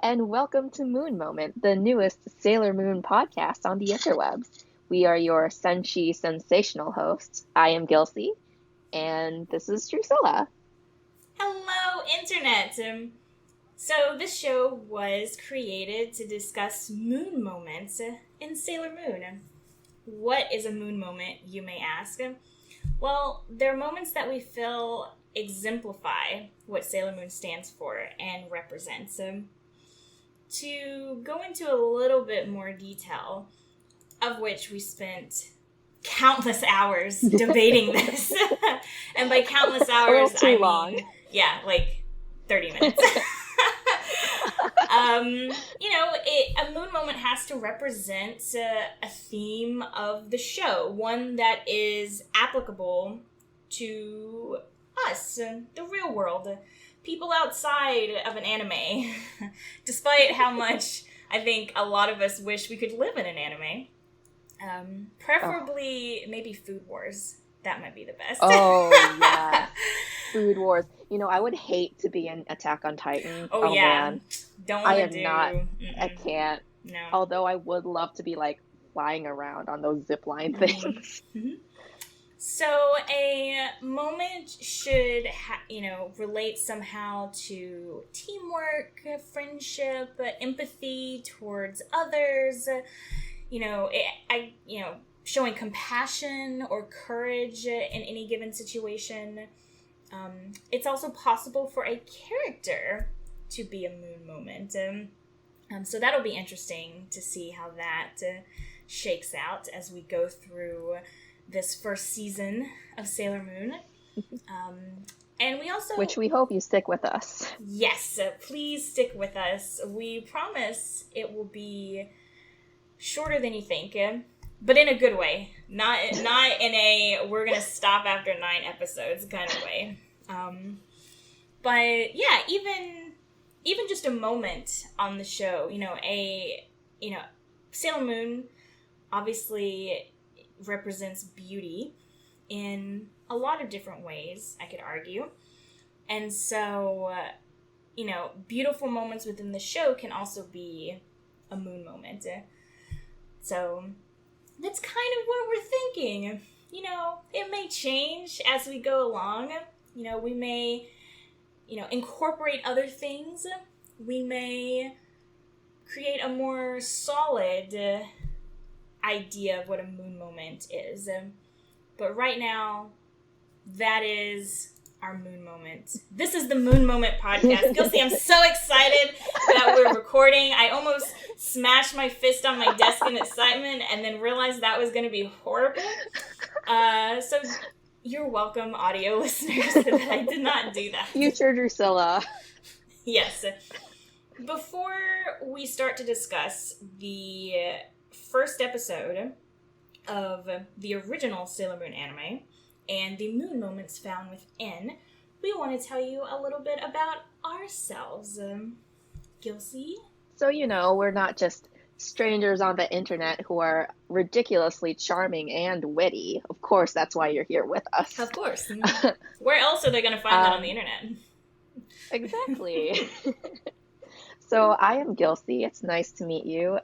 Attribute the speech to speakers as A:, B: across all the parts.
A: and welcome to Moon Moment, the newest Sailor Moon podcast on the interwebs. We are your Senshi sensational hosts. I am Gilsey, and this is Drusilla.
B: Hello, Internet! So this show was created to discuss moon moments in Sailor Moon. What is a moon moment, you may ask? Well, they're moments that we feel exemplify what Sailor Moon stands for and represents. To go into a little bit more detail, of which we spent countless hours debating this. And by countless hours,
A: I mean, long.
B: Yeah, like 30 minutes. A moon moment has to represent a theme of the show, one that is applicable to us, the real world, people outside of an anime, despite how much I think a lot of us wish we could live in an anime. Preferably maybe Food Wars. That might be the best.
A: Oh, yeah. Food Wars. You know, I would hate to be in Attack on Titan.
B: Oh yeah.
A: Man.
B: Don't want to do.
A: Mm-mm. I can't.
B: No.
A: Although I would love to be, like, flying around on those zipline things.
B: Mm-hmm. So a moment should, relate somehow to teamwork, friendship, empathy towards others. Showing compassion or courage in any given situation. It's also possible for a character to be a moon moment. So that'll be interesting to see how that shakes out as we go through this first season of Sailor Moon. And we also...
A: Which we hope you stick with us.
B: Yes, please stick with us. We promise it will be shorter than you think, but in a good way. Not in a we're going to stop after 9 episodes kind of way. But yeah, even just a moment on the show, Sailor Moon obviously represents beauty in a lot of different ways, I could argue. And so, beautiful moments within the show can also be a moon moment. So that's kind of what we're thinking. It may change as we go along. We may, incorporate other things. We may create a more solid idea of what a moon moment is. But right now, that is our moon moment. This is the Moon Moment podcast. You'll see, I'm so excited that we're recording. I almost smashed my fist on my desk in excitement and then realized that was going to be horrible. So you're welcome, audio listeners, that I did not do that.
A: Future Drusilla.
B: Yes. Before we start to discuss the first episode of the original Sailor Moon anime and the moon moments found within, we want to tell you a little bit about ourselves. Gilsey?
A: So, we're not just strangers on the internet who are ridiculously charming and witty. Of course, that's why you're here with us.
B: Of course. Where else are they going to find that on the internet?
A: Exactly. So, I am Gilsey. It's nice to meet you.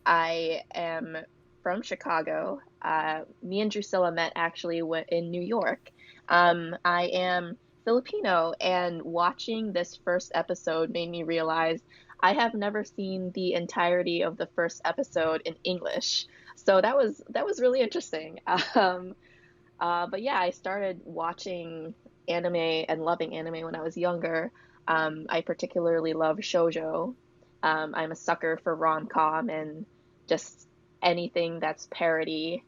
A: I am from Chicago. Me and Drusilla met actually in New York. I am Filipino, and watching this first episode made me realize I have never seen the entirety of the first episode in English. So that was really interesting. But yeah, I started watching anime and loving anime when I was younger. I particularly love shoujo. I'm a sucker for rom-com and just anything that's parody.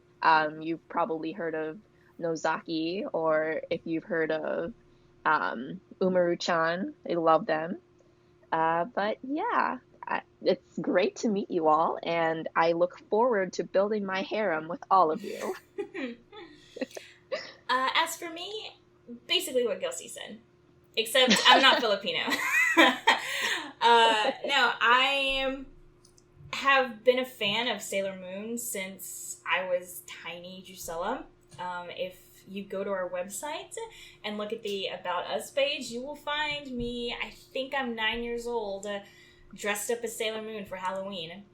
A: You've probably heard of Nozaki, or if you've heard of Umaru-chan, I love them. But yeah, it's great to meet you all, and I look forward to building my harem with all of you.
B: As for me, basically what Gilsey said, except I'm not Filipino. No, I have been a fan of Sailor Moon since I was tiny Drusilla. If you go to our website and look at the About Us page, you will find me, I think I'm 9 years old, dressed up as Sailor Moon for Halloween.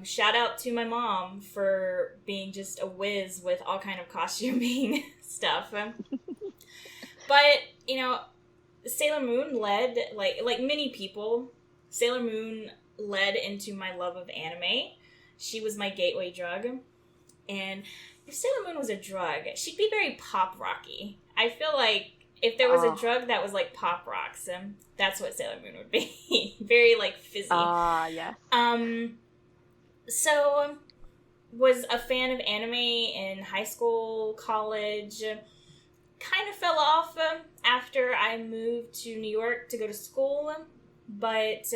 B: Shout out to my mom for being just a whiz with all kind of costuming stuff. But, you know, Sailor Moon led, like many people, Sailor Moon led into my love of anime. She was my gateway drug. And if Sailor Moon was a drug, she'd be very pop rocky. I feel like if there was a drug that was like pop rocks, that's what Sailor Moon would be. Very like fizzy.
A: Yes.
B: So was a fan of anime in high school, college. Kind of fell off after I moved to New York to go to school, but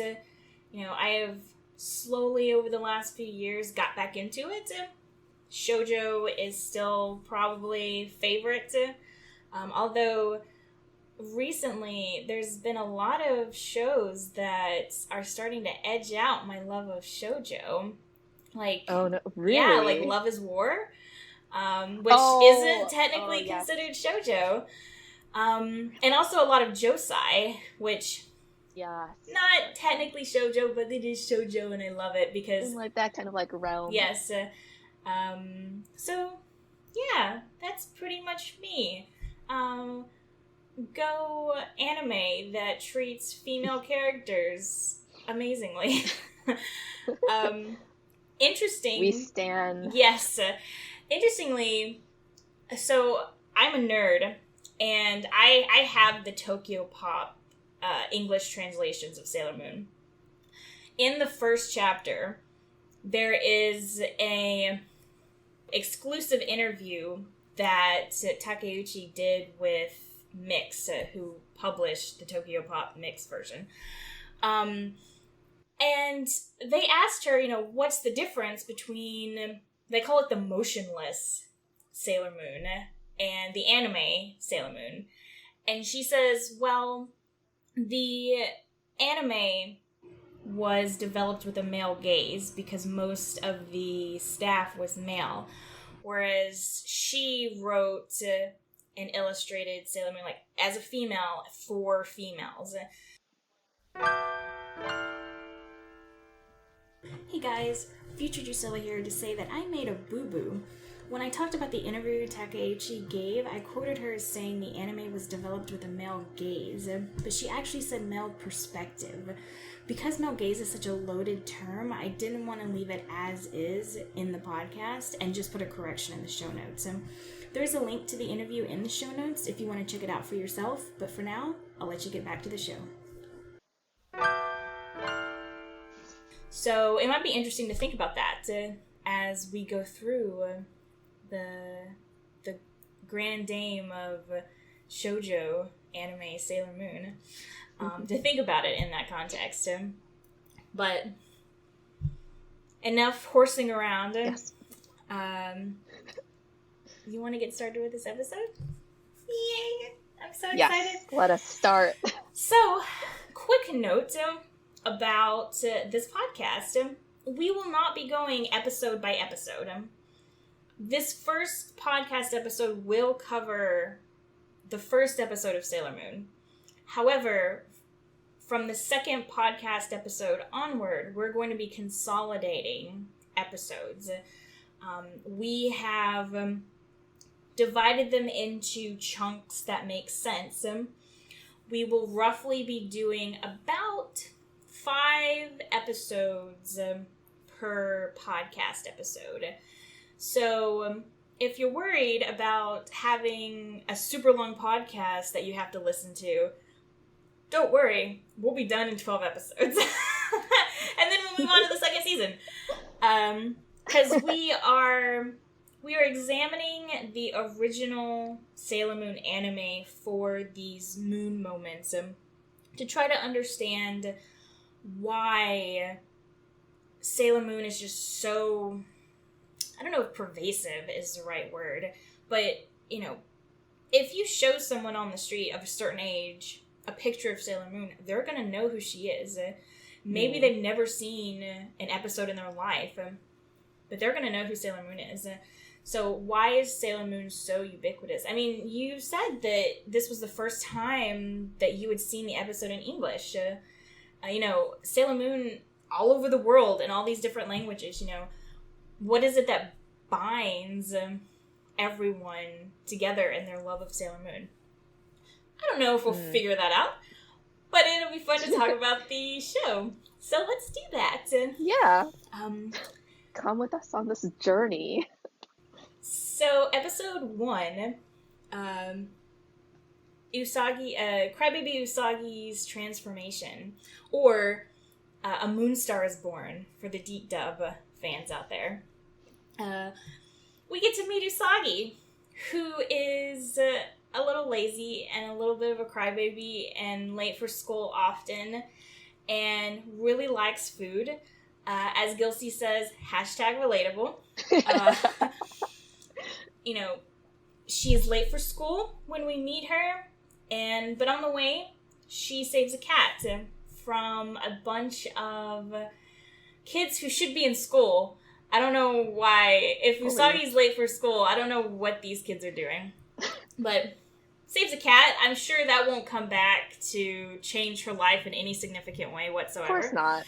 B: you know, I have slowly over the last few years got back into it. Shoujo is still probably favorite, although recently there's been a lot of shows that are starting to edge out my love of shoujo. Like,
A: oh no, really?
B: Yeah, like Love is War, which isn't technically considered shoujo, and also a lot of josei, which not technically shoujo, but it is shoujo, and I love it because
A: like that kind of like realm.
B: Yes. So yeah, that's pretty much me. Go anime that treats female characters amazingly. Interesting.
A: We stan.
B: Yes. Interestingly, so I'm a nerd, and I have the Tokyo Pop English translations of Sailor Moon. In the first chapter, there is a exclusive interview that Takeuchi did with Mix, who published the Tokyo Pop Mix version. And they asked her, you know, what's the difference between, they call it the motionless Sailor Moon and the anime Sailor Moon. And she says, well, the anime was developed with a male gaze because most of the staff was male, whereas she wrote and illustrated Sailor Moon like as a female for females. Hey guys, Future Drusilla here to say that I made a boo-boo. When I talked about the interview Takeuchi gave, I quoted her as saying the anime was developed with a male gaze, but she actually said male perspective. Because male gaze is such a loaded term, I didn't want to leave it as is in the podcast and just put a correction in the show notes. There's a link to the interview in the show notes if you want to check it out for yourself, but for now, I'll let you get back to the show. So it might be interesting to think about that as we go through the grand dame of shoujo anime Sailor Moon, to think about it in that context. But enough horsing around.
A: Yes.
B: You want to get started with this episode? Yay! I'm so excited.
A: Yes, let us start.
B: So, quick note about this podcast. We will not be going episode by episode. This first podcast episode will cover the first episode of Sailor Moon. However, from the second podcast episode onward, we're going to be consolidating episodes. We have divided them into chunks that make sense. We will roughly be doing about 5 episodes per podcast episode. So if you're worried about having a super long podcast that you have to listen to, don't worry, we'll be done in 12 episodes. And then we'll move on to the second season. Because we are examining the original Sailor Moon anime for these moon moments to try to understand why Sailor Moon is just so, I don't know if pervasive is the right word, but, you know, if you show someone on the street of a certain age a picture of Sailor Moon, they're going to know who she is. Maybe they've never seen an episode in their life, but they're going to know who Sailor Moon is. So why is Sailor Moon so ubiquitous? I mean, you said that this was the first time that you had seen the episode in English. Sailor Moon all over the world in all these different languages, what is it that binds everyone together in their love of Sailor Moon? I don't know if we'll figure that out, but it'll be fun to talk about the show. So let's do that.
A: Yeah. Come with us on this journey.
B: So episode 1, Crybaby Usagi's transformation, or A Moonstar is Born for the Deep Dub fans out there. We get to meet Usagi, who is a little lazy and a little bit of a crybaby and late for school often, and really likes food. As Gilsey says, #relatable. She's late for school when we meet her, but on the way, she saves a cat from a bunch of kids who should be in school. I don't know why. If Usagi's late for school, I don't know what these kids are doing. But saves a cat. I'm sure that won't come back to change her life in any significant way whatsoever.
A: Of course not.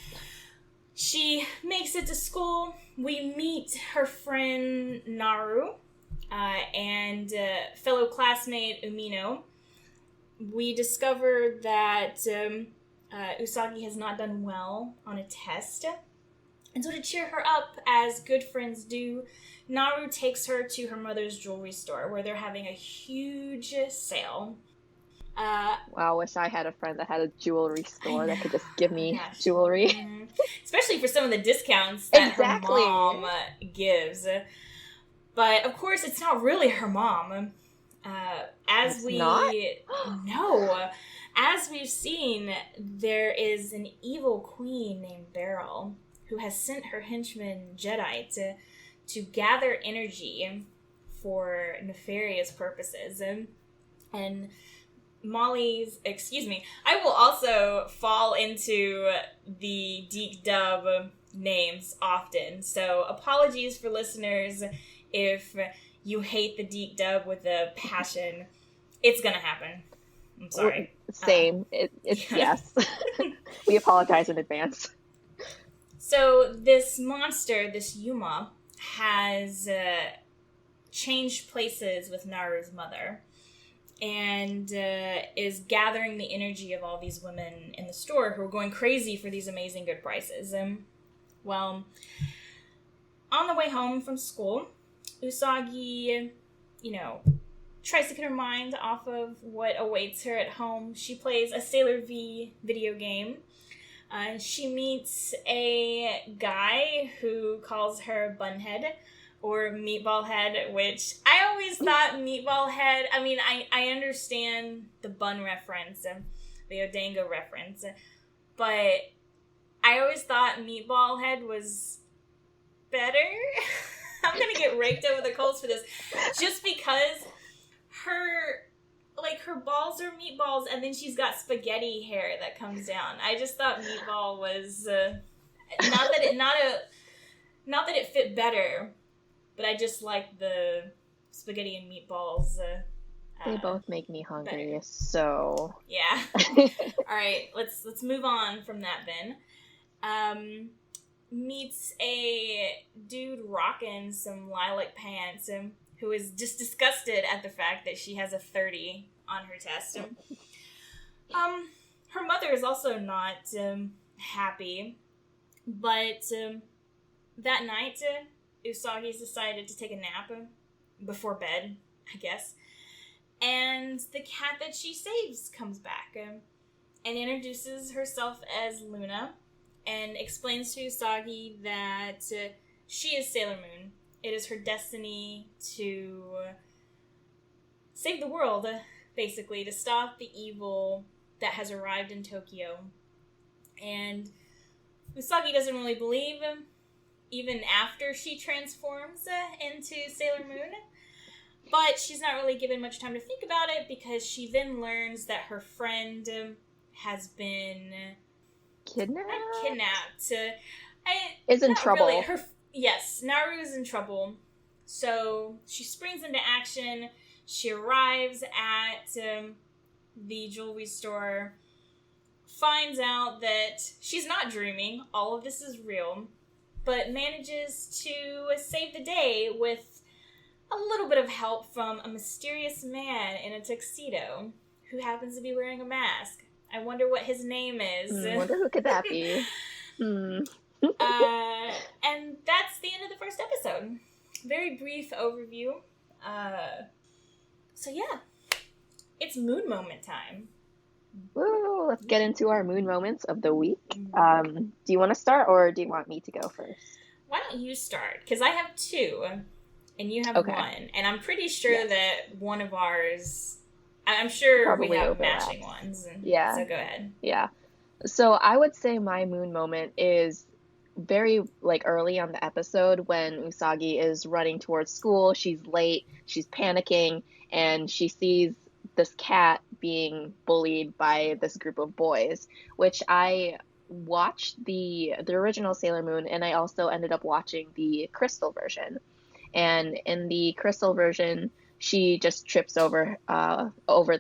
B: She makes it to school. We meet her friend Naru and fellow classmate Umino. We discover that Usagi has not done well on a test. And so to cheer her up, as good friends do, Naru takes her to her mother's jewelry store where they're having a huge sale.
A: Wow, wish I had a friend that had a jewelry store that could just give me jewelry.
B: Mm-hmm. Especially for some of the discounts that her mom gives. But, of course, it's not really her mom. As we've seen, there is an evil queen named Beryl who has sent her henchman Jedi to gather energy for nefarious purposes. And I will also fall into the Deek Dub names often. So apologies for listeners if you hate the Deek Dub with a passion. It's gonna happen. I'm sorry.
A: Same. It's yes. We apologize in advance.
B: So this monster, this Yuma, has changed places with Naru's mother and is gathering the energy of all these women in the store who are going crazy for these amazing good prices. Well, on the way home from school, Usagi, tries to get her mind off of what awaits her at home. She plays a Sailor V video game. She meets a guy who calls her Bunhead or Meatball Head, which I always thought Meatball Head, I understand the bun reference, the Odango reference, but I always thought Meatball Head was better. I'm gonna get raked over the coals for this, just because her balls are meatballs, and then she's got spaghetti hair that comes down. I just thought Meatball was not that it fit better, but I just like the spaghetti and meatballs.
A: They both make me hungry,
B: better.
A: So
B: yeah. All right, let's move on from that then. Meets a dude rocking some lilac pants who is just disgusted at the fact that she has a 30 on her test. Her mother is also not happy, but that night, Usagi's decided to take a nap before bed, I guess, and the cat that she saves comes back and introduces herself as Luna and explains to Usagi that she is Sailor Moon. It is her destiny to save the world, basically, to stop the evil that has arrived in Tokyo. And Usagi doesn't really believe, even after she transforms into Sailor Moon. But she's not really given much time to think about it, because she then learns that her friend has been
A: kidnapped.
B: Is
A: in trouble.
B: Really. Yes, Naru is in trouble. So she springs into action. She arrives at the jewelry store, finds out that she's not dreaming, all of this is real, but manages to save the day with a little bit of help from a mysterious man in a tuxedo who happens to be wearing a mask. I wonder what his name is.
A: Wonder who could that be? Hmm.
B: And that's the end of the first episode. Very brief overview. So yeah, it's moon moment time.
A: Woo, let's get into our moon moments of the week. Do you want to start or do you want me to go first?
B: Why don't you start? Because I have two, and you have
A: Okay.
B: one. And I'm pretty sure
A: Yes.
B: that one of ours... I'm sure
A: Probably
B: we have
A: overlaps.
B: matching ones.
A: Yeah.
B: So go ahead.
A: Yeah. So I would say my moon moment is very like early on the episode when Usagi is running towards school. She's late, she's panicking, and she sees this cat being bullied by this group of boys, which I watched the original Sailor Moon, and I also ended up watching the Crystal version. And in the Crystal version, she just trips over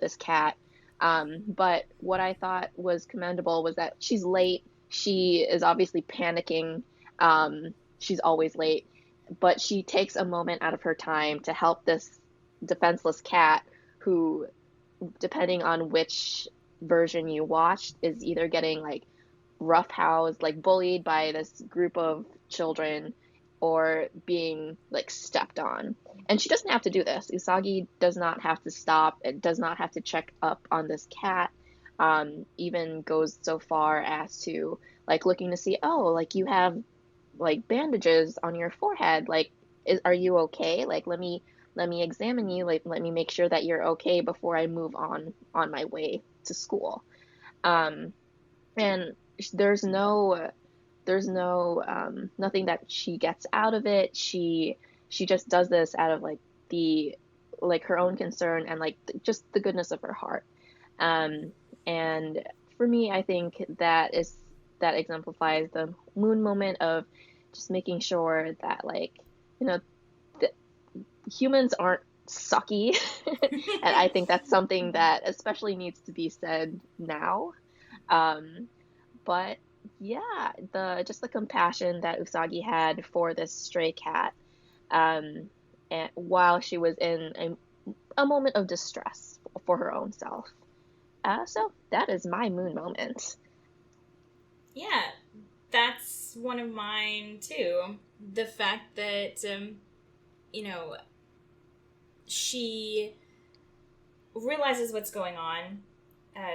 A: this cat. But what I thought was commendable was that she's late. She is obviously panicking. She's always late, but she takes a moment out of her time to help this defenseless cat who, depending on which version you watched, is either getting like roughhoused, like bullied by this group of children, or being like stepped on. And she doesn't have to do this. Usagi does not have to stop. It does not have to check up on this cat. Even goes so far as to like looking to see, oh, like you have like bandages on your forehead. Like, are you okay? Like, let me examine you. Like, let me make sure that you're okay before I move on my way to school. Um, and there's no nothing that she gets out of it. She just does this out of like the like her own concern and like just the goodness of her heart. um and for me, I think that exemplifies the moon moment of just making sure that, like, you know, the humans aren't sucky. And I think that's something that especially needs to be said now. um but yeah, the compassion that Usagi had for this stray cat, um, and while she was in a moment of distress for her own self. So that is my moon moment.
B: Yeah, that's one of mine too. The fact that, you know, she realizes what's going on.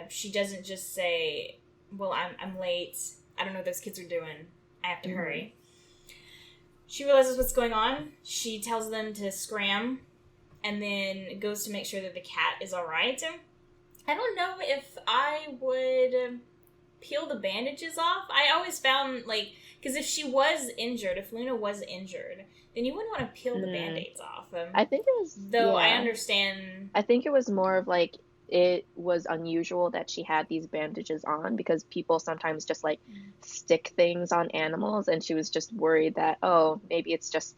B: She doesn't just say, well, I'm late. I don't know what those kids are doing. I have to hurry. She realizes what's going on. She tells them to scram and then goes to make sure that the cat is all right. I don't know if I would peel the bandages off. I always found, like, because if she was injured, if Luna was injured, then you wouldn't want to peel the band-aids off.
A: I think it was,
B: Though
A: yeah.
B: I understand.
A: I think it was more of like it was unusual that she had these bandages on because people sometimes just like stick things on animals, and she was just worried that, oh, maybe it's just,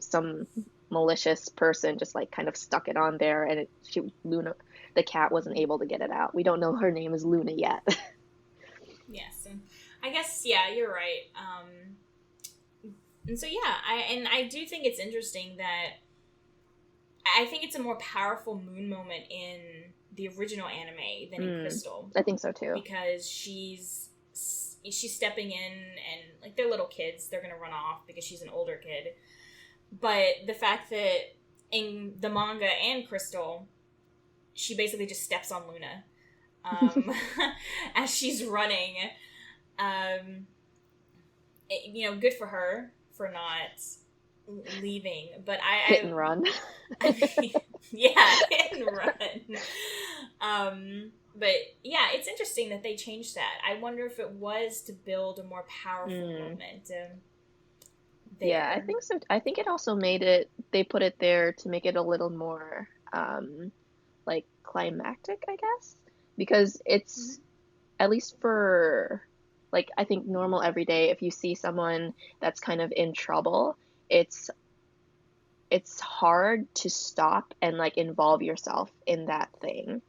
A: some malicious person just like kind of stuck it on there, and Luna, the cat, wasn't able to get it out. We don't know her name is Luna yet.
B: Yes, and I guess, yeah, you're right. And so yeah, I do think it's interesting that I think it's a more powerful moon moment in the original anime than in Crystal.
A: I think so too.
B: Because she's stepping in, and like they're little kids, they're gonna run off because she's an older kid. But the fact that in the manga and Crystal, she basically just steps on Luna as she's running. Good for her for not leaving, but
A: hit and run.
B: Yeah, hit and run. But yeah, it's interesting that they changed that. I wonder if it was to build a more powerful moment.
A: Yeah, I think so. I think it also they put it there to make it a little more like climactic, I guess, because it's at least for like, I think normal everyday, if you see someone that's kind of in trouble, it's hard to stop and like involve yourself in that thing.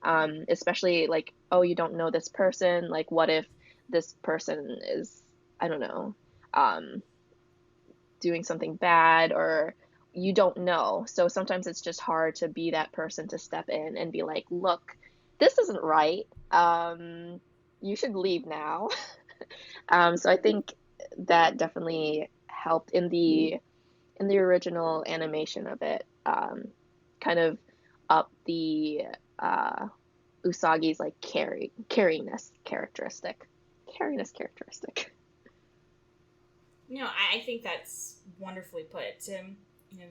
A: especially like, oh, you don't know this person. Like, what if this person is, I don't know, um, doing something bad, or you don't know. So sometimes it's just hard to be that person to step in and be like, look, this isn't right. You should leave now. So I think that definitely helped in the original animation of it, kind of up the Usagi's like carryingness characteristic. Carryingness characteristic.
B: No, I think that's wonderfully put. You know,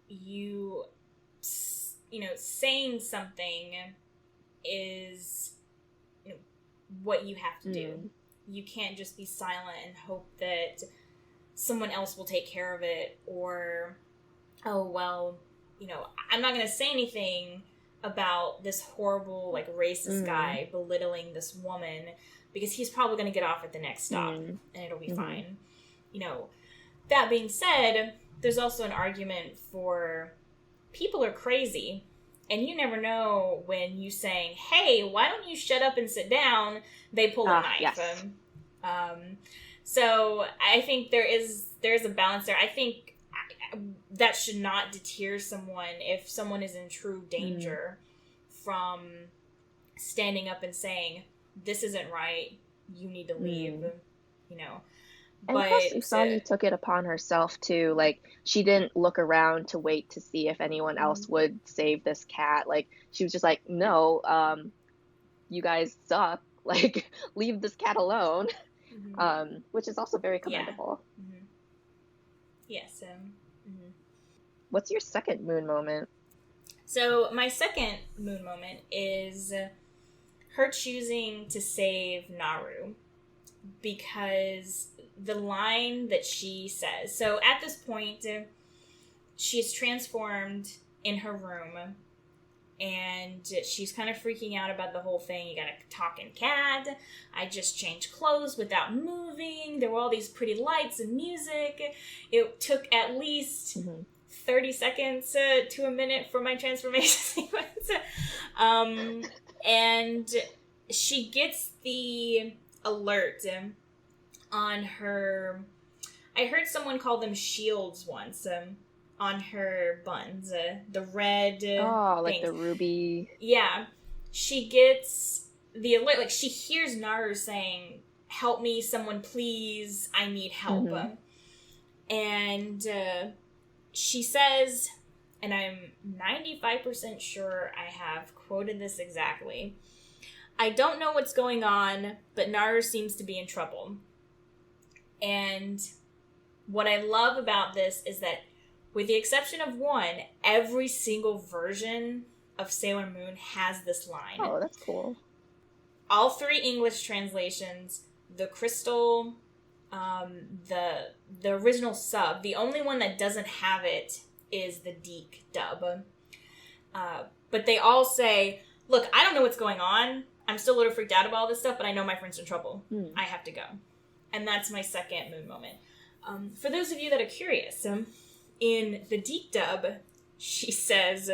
B: you, saying something is, what you have to do. You can't just be silent and hope that someone else will take care of it, or, oh, well, I'm not going to say anything about this horrible, like, racist guy belittling this woman because he's probably going to get off at the next stop and it'll be fine. That being said, there's also an argument for people are crazy, and you never know when you saying, hey, why don't you shut up and sit down, they pull a knife.
A: Yes.
B: So I think there's a balance there. I think that should not deter someone if someone is in true danger from standing up and saying, this isn't right, you need to leave,
A: And
B: But
A: plus, Usagi took it upon herself to, like, she didn't look around to wait to see if anyone else would save this cat. Like, she was just like, no, you guys suck. Like, leave this cat alone. Which is also very commendable.
B: Yes.
A: What's your second moon moment?
B: So my second moon moment is her choosing to save Naru, because the line that she says, so at this point she's transformed in her room and she's kind of freaking out about the whole thing. You got a talking cat, I just changed clothes without moving, there were all these pretty lights and music, it took at least 30 seconds to a minute for my transformation sequence. And she gets the alert on her, I heard someone call them shields once, on her buns, the red
A: like
B: things.
A: the ruby.
B: Yeah, she gets the alert, like she hears Naru saying, help me, someone please, I need help. And she says, and I'm 95% sure I have quoted this exactly, I don't know what's going on, but Naru seems to be in trouble. And what I love about this is that, with the exception of one, every single version of Sailor Moon has this line.
A: Oh, that's cool.
B: All three English translations, the Crystal, the original sub, the only one that doesn't have it is the Deke dub. But they all say, look, I don't know what's going on. I'm still a little freaked out about all this stuff, but I know my friend's in trouble. I have to go. And that's my second moon moment. For those of you that are curious, in the Deke dub, she says,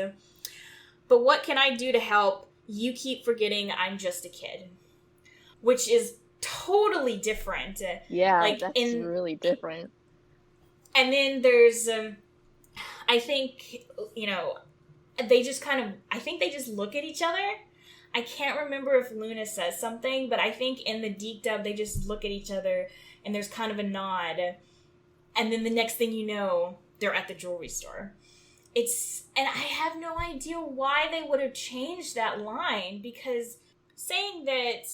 B: but what can I do to help? You keep forgetting I'm just a kid. Which is totally different.
A: Yeah, like that's really different.
B: And then there's, I think, they just I think they just look at each other. I can't remember if Luna says something, but I think in the Deke dub, they just look at each other and there's kind of a nod. And then the next thing you know, they're at the jewelry store. And I have no idea why they would have changed that line, because saying that,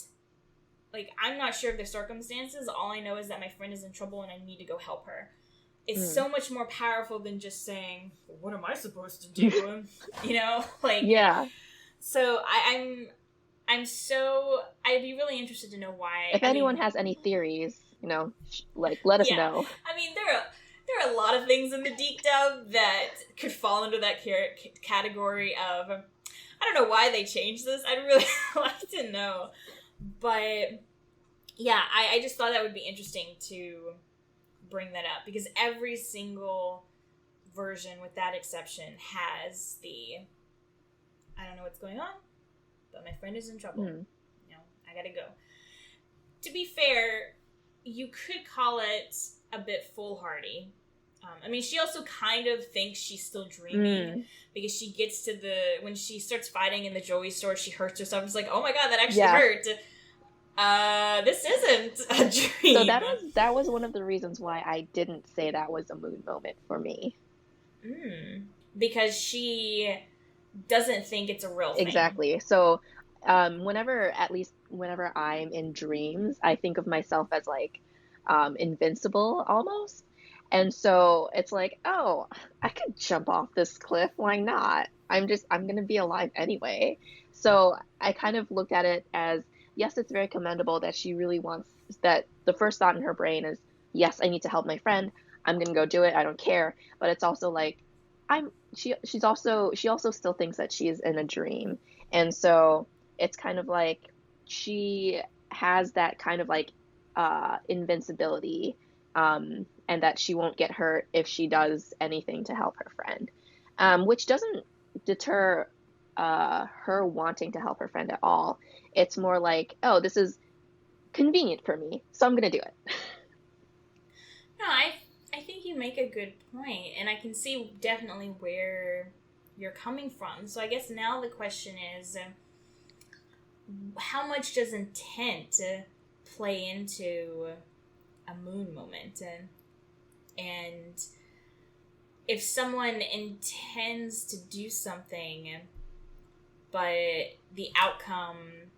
B: like, I'm not sure of the circumstances, all I know is that my friend is in trouble and I need to go help her. It's so much more powerful than just saying, well, what am I supposed to do?
A: Yeah.
B: So I'd be really interested to know why.
A: If anyone has any theories, let us know.
B: I mean, there are a lot of things in the Deke dub that could fall into that category of, I don't know why they changed this. I'd really like to know. But yeah, I just thought that would be interesting to bring that up, because every single version, with that exception, has the, I don't know what's going on, but my friend is in trouble.
A: Mm.
B: I gotta go. To be fair, you could call it a bit foolhardy. She also kind of thinks she's still dreaming because she gets to when she starts fighting in the jewelry store, she hurts herself. It's like, oh my god, that actually hurt. This isn't a dream.
A: So that was one of the reasons why I didn't say that was a moon moment for me.
B: Because she doesn't think it's a real thing.
A: Exactly. So whenever I'm in dreams, I think of myself as like invincible almost. And so it's like, oh, I could jump off this cliff. Why not? I'm going to be alive anyway. So I kind of looked at it as, yes, it's very commendable that she really wants that. The first thought in her brain is, yes, I need to help my friend. I'm going to go do it. I don't care. But it's also like, she also still thinks that she is in a dream. And so it's kind of like she has that kind of like invincibility, and that she won't get hurt if she does anything to help her friend, which doesn't deter her wanting to help her friend at all. It's more like, oh, this is convenient for me, so I'm gonna do it.
B: No, I think you make a good point, and I can see definitely where you're coming from. So I guess now the question is, how much does intent play into a moon moment? And if someone intends to do something, but the outcome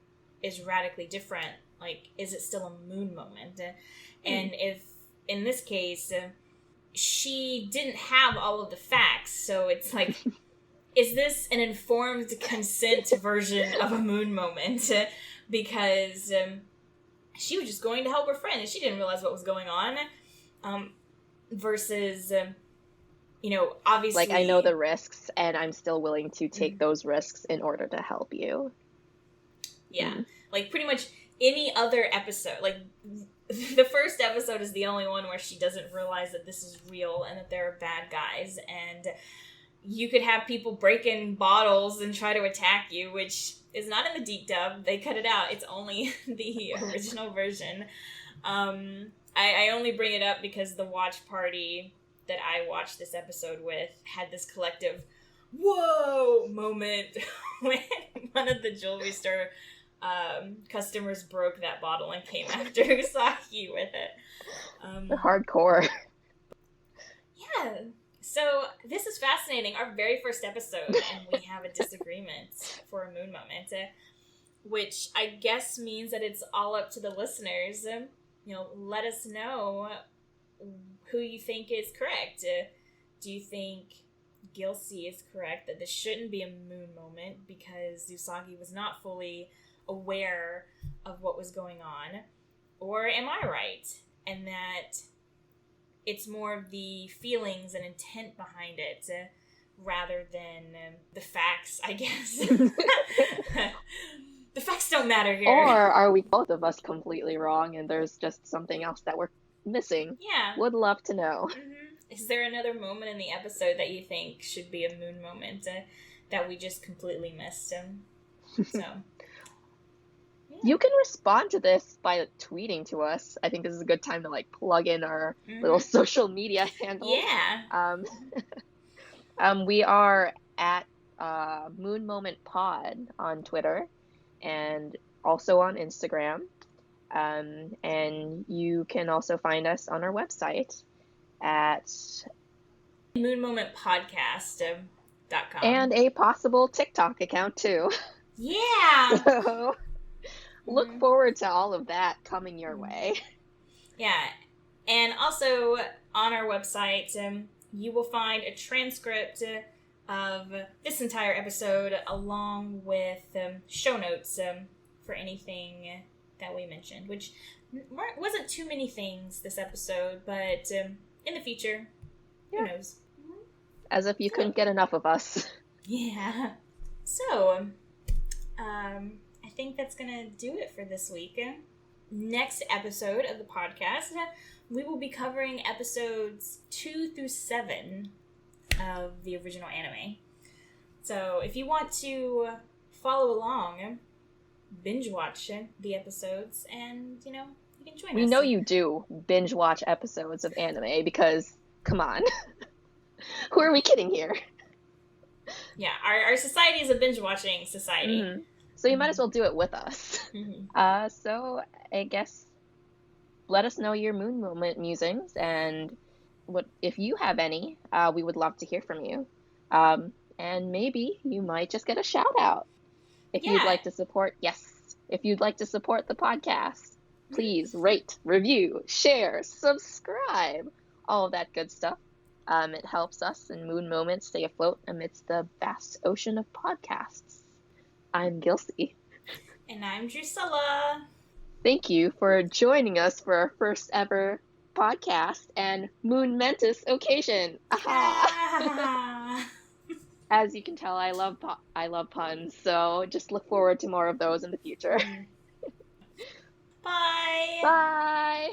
B: is radically different, like, is it still a moon moment? And if, in this case, she didn't have all of the facts, so it's like, is this an informed consent version of a moon moment? Because she was just going to help her friend, and she didn't realize what was going on. Versus, obviously...
A: Like, I know the risks, and I'm still willing to take those risks in order to help you.
B: Yeah. Like, pretty much any other episode, like, the first episode is the only one where she doesn't realize that this is real and that there are bad guys, and you could have people break in bottles and try to attack you, which is not in the deep dub. They cut it out. It's only the original version. I only bring it up because the watch party that I watched this episode with had this collective whoa moment when one of the jewelry store customers broke that bottle and came after Usagi with it.
A: Hardcore.
B: Yeah. So this is fascinating. Our very first episode, and we have a disagreement for a moon moment, which I guess means that it's all up to the listeners. Let us know who you think is correct. Do you think Gilsey is correct that this shouldn't be a moon moment because Usagi was not fully aware of what was going on? Or am I right? And that it's more of the feelings and intent behind it rather than the facts, I guess. The facts don't matter here.
A: Or are we both of us completely wrong and there's just something else that we're missing?
B: Yeah.
A: Would love to know.
B: Is there another moment in the episode that you think should be a moon moment that we just completely missed? So... Yeah.
A: You can respond to this by tweeting to us. I think this is a good time to plug in our little social media handles.
B: Yeah.
A: We are at Moon Moment Pod on Twitter and also on Instagram. And you can also find us on our website at
B: moonmomentpodcast.com.
A: And a possible TikTok account too.
B: Yeah.
A: So look forward to all of that coming your way.
B: Yeah. And also on our website, you will find a transcript of this entire episode along with show notes for anything that we mentioned, which wasn't too many things this episode, but in the future, who knows?
A: As if you couldn't get enough of us.
B: Yeah. So, I think that's going to do it for this week. Next episode of the podcast, we will be covering episodes 2 through 7 of the original anime. So if you want to follow along, binge watch the episodes, and, you can join
A: We
B: us.
A: know you do binge watch episodes of anime because, come on, who are we kidding here?
B: Yeah, our society is a binge watching society.
A: Mm-hmm. So you might as well do it with us. So I guess let us know your moon moment musings, and what if you have any, we would love to hear from you. And maybe you might just get a shout out. If you'd
B: Yeah.
A: like to support, yes, if you'd like to support the podcast, please rate, review, share, subscribe, all of that good stuff. It helps us and Moon Moments stay afloat amidst the vast ocean of podcasts. I'm Gilsey.
B: And I'm Drusilla.
A: Thank you for joining us for our first ever podcast and Moon Mentis occasion. Aha! As you can tell, I love puns, so just look forward to more of those in the future.
B: Bye.
A: Bye.